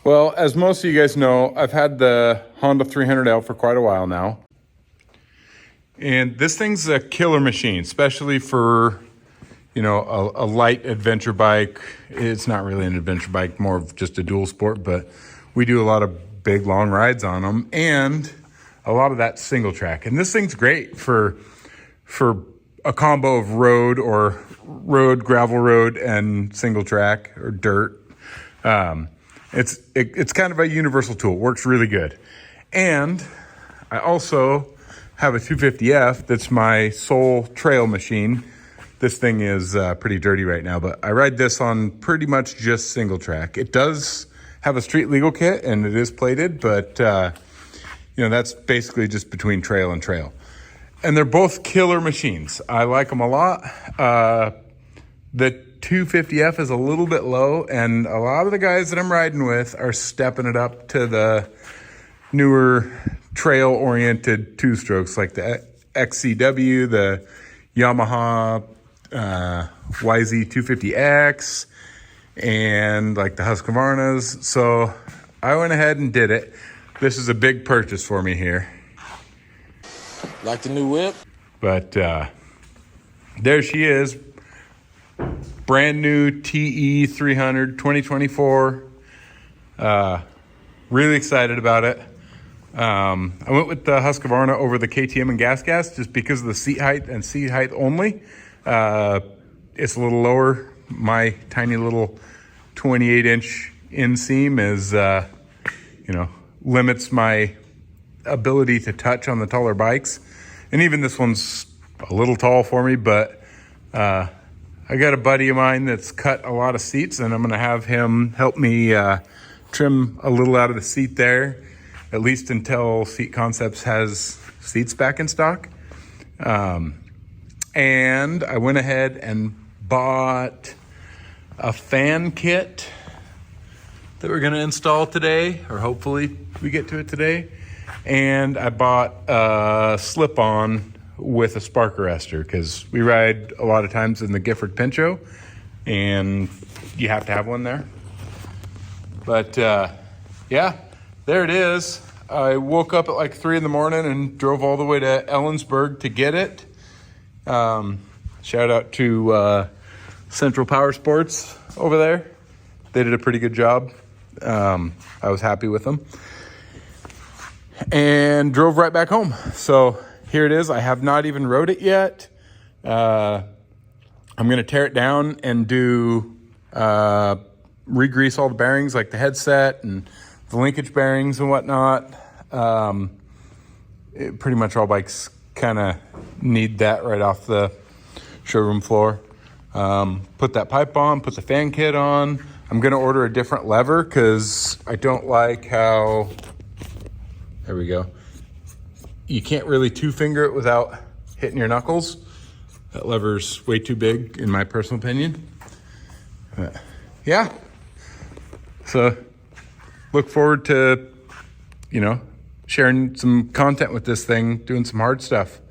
Well, as most of you guys know, I've had the Honda 300L for quite a while now. And this thing's a killer machine, especially for, a light adventure bike. It's not really an adventure bike, more of just a dual sport, but we do a lot of big, long rides on them. And a lot of that single track. And this thing's great for a combo of road, gravel road, and single track or dirt. It's kind of a universal tool. It works really good. And I also have a 250F that's my sole trail machine. This thing is pretty dirty right now, but I ride this on pretty much just single track. It does have a street legal kit and it is plated, but that's basically just between trail and trail. And they're both killer machines. I like them a lot. The 250F is a little bit low, and a lot of the guys that I'm riding with are stepping it up to the newer trail-oriented two-strokes, like the XCW, the Yamaha YZ250X, and like the Husqvarnas. So I went ahead and did it. This is a big purchase for me here. Like the new whip? But there she is. Brand new TE 300 2024. Really excited about it. I went with the Husqvarna over the KTM and Gas just because of the seat height and seat height only. It's a little lower. My tiny little 28-inch inseam is, limits my ability to touch on the taller bikes. And even this one's a little tall for me, but I got a buddy of mine that's cut a lot of seats, and I'm going to have him help me trim a little out of the seat there, at least until Seat Concepts has seats back in stock. And I went ahead and bought a fan kit that we're going to install today, or hopefully we get to it today. And I bought a slip-on with a spark arrestor because we ride a lot of times in the Gifford Pincho and you have to have one there. But yeah, there it is. I woke up at like 3 a.m. and drove all the way to Ellensburg to get it. Shout out to Central Power Sports over there. They did a pretty good job. I was happy with them. And drove right back home. So here it is. I have not even rode it yet. I'm going to tear it down and do re-grease all the bearings, like the headset and the linkage bearings and whatnot. Pretty much all bikes kind of need that right off the showroom floor. Put that pipe on, put the fan kit on. I'm going to order a different lever because I don't like how... There we go. You can't really two-finger it without hitting your knuckles. That lever's way too big, in my personal opinion. Yeah. So, look forward to, sharing some content with this thing, doing some hard stuff.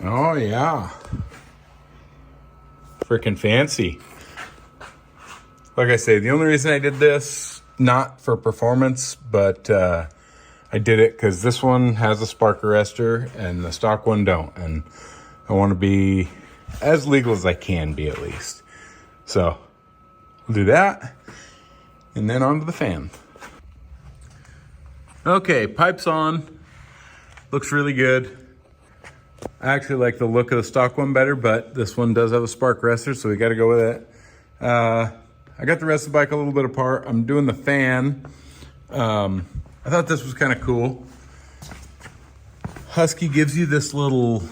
Oh, yeah. Freaking fancy. Like I say, the only reason I did this, not for performance, but I did it because this one has a spark arrestor and the stock one don't. And I want to be as legal as I can be, at least. So we'll do that. And then onto the fan. Okay, pipes on. Looks really good. I actually like the look of the stock one better, but this one does have a spark arrestor, so we got to go with it. I got the rest of the bike a little bit apart. I'm doing the fan. I thought this was kind of cool. Husky gives you this little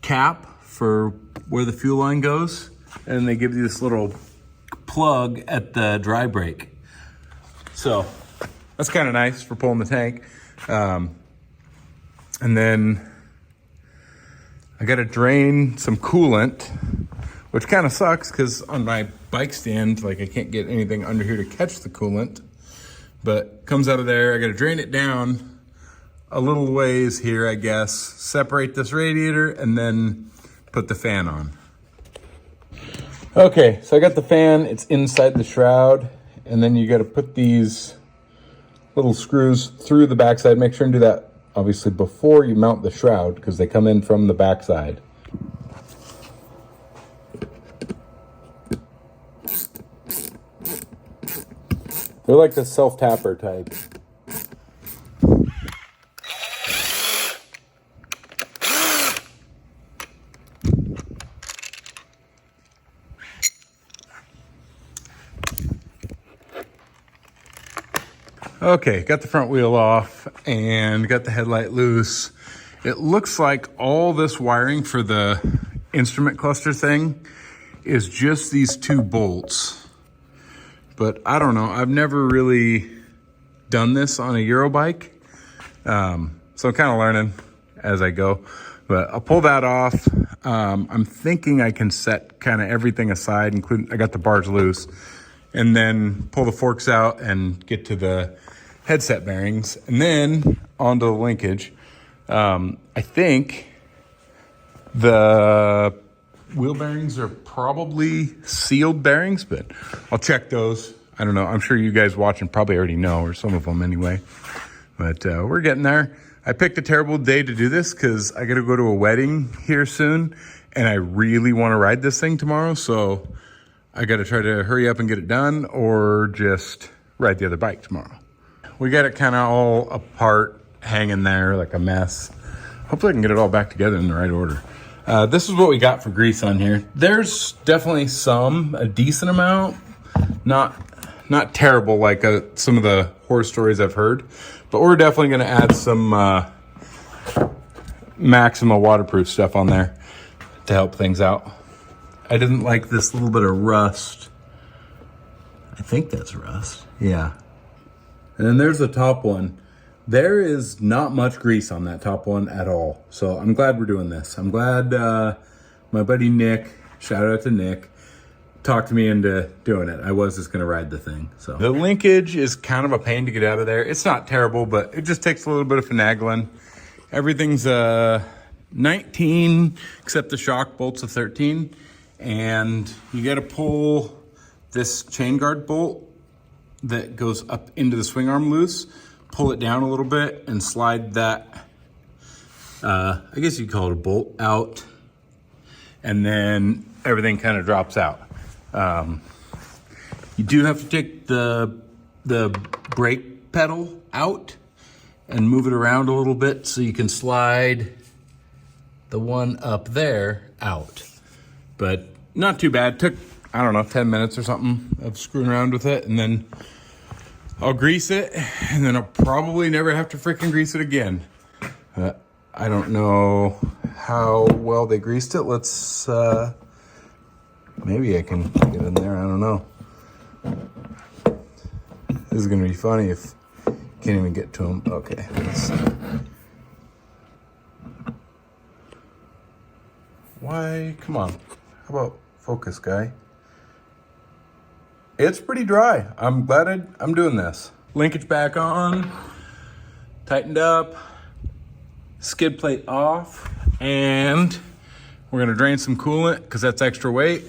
cap for where the fuel line goes, and they give you this little plug at the dry brake. So that's kind of nice for pulling the tank. And then I got to drain some coolant, which kind of sucks because on my bike stand, I can't get anything under here to catch the coolant, but comes out of there. I got to drain it down a little ways here, I guess, separate this radiator, and then put the fan on. Okay, so I got the fan. It's inside the shroud, and then you got to put these little screws through the backside. Make sure and do that obviously before you mount the shroud, because they come in from the backside. They're like the self-tapper type. Okay, got the front wheel off and got the headlight loose. It looks like all this wiring for the instrument cluster thing is just these 2 bolts. But I don't know, I've never really done this on a Euro bike. So I'm kind of learning as I go. But I'll pull that off. I'm thinking I can set kind of everything aside, including I got the bars loose, and then pull the forks out and get to the headset bearings, and then onto the linkage. I think the wheel bearings are probably sealed bearings, but I'll check those. I don't know. I'm sure you guys watching probably already know, or some of them anyway. But we're getting there. I picked a terrible day to do this because I got to go to a wedding here soon, and I really want to ride this thing tomorrow. So I got to try to hurry up and get it done, or just ride the other bike tomorrow. We got it kind of all apart, hanging there like a mess. Hopefully I can get it all back together in the right order. This is what we got for grease on here. There's definitely a decent amount. Not terrible like some of the horror stories I've heard. But we're definitely going to add some Maxima waterproof stuff on there to help things out. I didn't like this little bit of rust. I think that's rust. Yeah. And then there's the top one. There is not much grease on that top one at all. So I'm glad we're doing this. I'm glad my buddy Nick, shout out to Nick, talked me into doing it. I was just gonna ride the thing. So the linkage is kind of a pain to get out of there. It's not terrible, but it just takes a little bit of finagling. Everything's 19, except the shock bolts of 13. And you gotta pull this chain guard bolt that goes up into the swing arm loose, pull it down a little bit and slide that, I guess you'd call it a bolt, out, and then everything kind of drops out. You do have to take the brake pedal out and move it around a little bit so you can slide the one up there out. But not too bad. Took, I don't know, 10 minutes or something of screwing around with it, and then I'll grease it, and then I'll probably never have to freaking grease it again. I don't know how well they greased it. Let's, maybe I can get in there, I don't know. This is gonna be funny if you can't even get to them. Okay, let's see. Why, come on, how about focus, guy? It's pretty dry. I'm glad I'm doing this. Linkage back on, tightened up, skid plate off, and we're gonna drain some coolant because that's extra weight.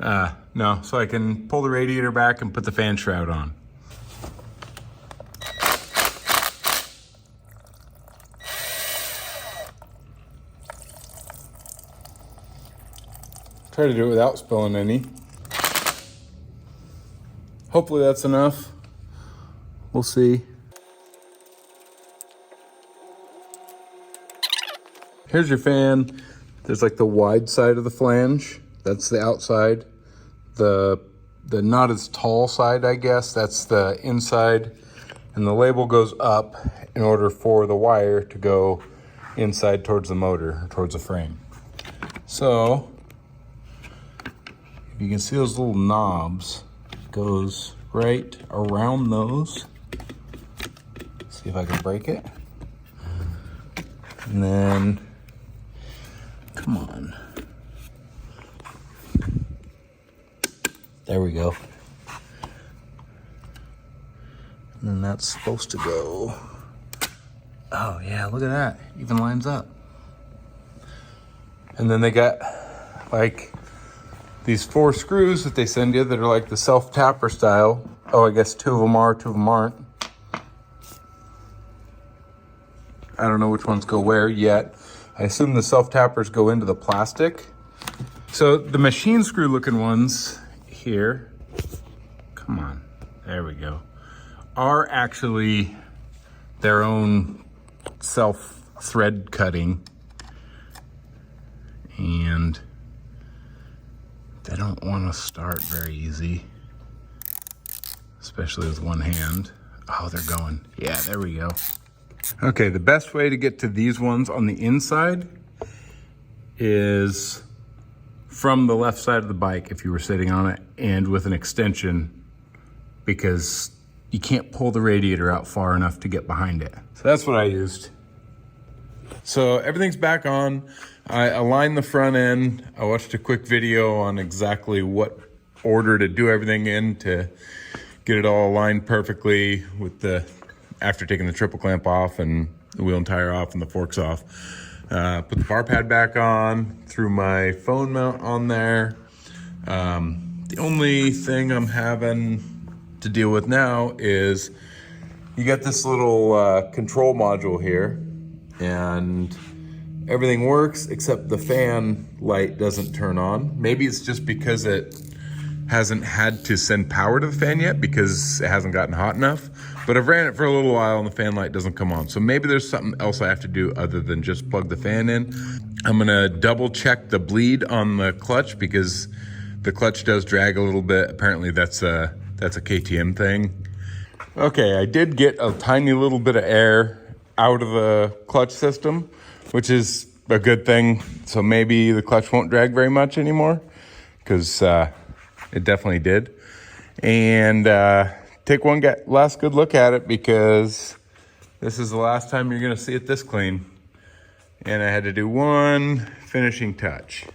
No, so I can pull the radiator back and put the fan shroud on. Try to do it without spilling any. Hopefully that's enough. We'll see. Here's your fan. There's like the wide side of the flange. That's the outside. The not as tall side, I guess, that's the inside. And the label goes up in order for the wire to go inside towards the motor, towards the frame. So, if you can see those little knobs, it goes right around those. See if I can break it. And then, come on. There we go. And then that's supposed to go. Oh yeah, look at that. Even lines up. And then they got like these 4 screws that they send you that are like the self-tapper style. Oh, I guess 2 of them are, 2 of them aren't. I don't know which ones go where yet. I assume the self-tappers go into the plastic. So the machine screw looking ones here, come on, there we go, are actually their own self-thread cutting. And they don't want to start very easy, especially with one hand. Oh, they're going. Yeah, there we go. Okay, the best way to get to these ones on the inside is from the left side of the bike if you were sitting on it, and with an extension, because you can't pull the radiator out far enough to get behind it. So that's what I used. So everything's back on. I aligned the front end. I watched a quick video on exactly what order to do everything in to get it all aligned perfectly with the, after taking the triple clamp off and the wheel and tire off and the forks off. Put the bar pad back on, threw my phone mount on there. The only thing I'm having to deal with now is you got this little control module here, and everything works except the fan light doesn't turn on. Maybe it's just because it hasn't had to send power to the fan yet because it hasn't gotten hot enough. But I've ran it for a little while and the fan light doesn't come on. So maybe there's something else I have to do other than just plug the fan in. I'm gonna double check the bleed on the clutch because the clutch does drag a little bit. Apparently that's a KTM thing. Okay, I did get a tiny little bit of air out of the clutch system, which is a good thing. So maybe the clutch won't drag very much anymore, because it definitely did. And take one last good look at it, because this is the last time you're gonna see it this clean. And I had to do one finishing touch.